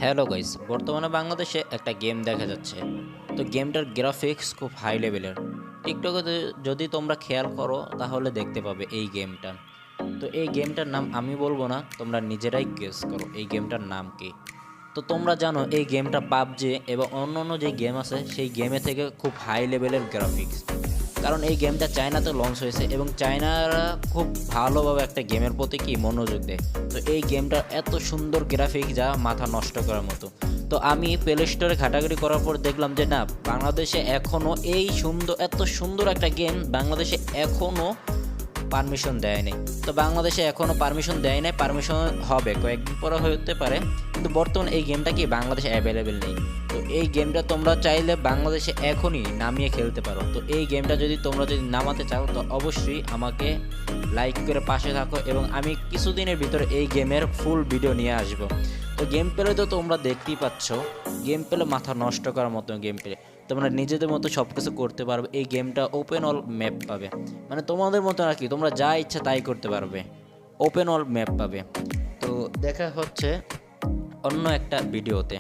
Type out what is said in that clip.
Hello guys, বর্তমানে বাংলাদেশে একটা গেম দেখা যাচ্ছে। তো গেমটার গ্রাফিক্স খুব হাই লেভেলের। টিকটকে যদি তোমরা খেয়াল করো তাহলে দেখতে পাবে এই গেমটা। তো এই গেমটার নাম আমি বলবো না, তোমরা নিজেরাই গেস করো এই গেমটার নাম কি। তো তোমরা জানো এই গেমটা পাবজি এবং অন্যান্য যে গেম আছে সেই গেমে থেকে খুব হাই লেভেলের গ্রাফিক্স। কারণ এই গেমটা চায়নাতে লঞ্চ হয়েছে এবং চায়নারা খুব ভালোভাবে একটা গেমের প্রতি কি মনোযোগ দেয়। তো এই গেমটা এত সুন্দর গ্রাফিক যা মাথা নষ্ট করার মতো। তো আমি প্লে স্টোরে ঘাটাঘাটি করার পর দেখলাম যে না, বাংলাদেশে এখনও এই সুন্দর এত সুন্দর একটা গেম বাংলাদেশে এখনও পারমিশন দেয় নাই। তো বাংলাদেশে এখনও পারমিশন দেয় নাই, পারমিশন হবে কয়েকদিন পরে হতে পারে, কিন্তু বর্তমানে এই গেমটা কি বাংলাদেশে অ্যাভেলেবেল নেই। তো এই গেমটা তোমরা চাইলে বাংলাদেশে এখনই নামিয়ে খেলতে পারো। তো এই গেমটা তোমরা যদি নামাতে চাও তো অবশ্যই আমাকে লাইক করে পাশে থাকো এবং আমি কিছুদিনের ভিতরে এই গেমের ফুল ভিডিও নিয়ে আসবো। তো গেম প্লে তো তোমরা দেখতেই পাচ্ছ, গেম প্লে মাথা নষ্ট করার মতো গেম প্লে। তোমরা নিজেদের মতো সব কিছু করতে পারবে। এই গেমটা ওপেন অল ম্যাপ পাবে, মানে তোমাদের মতো আর কি, তোমরা যা ইচ্ছা তাই করতে পারবে, ওপেন অল ম্যাপ পাবে। তো দেখা হচ্ছে অন্য একটা ভিডিওতে।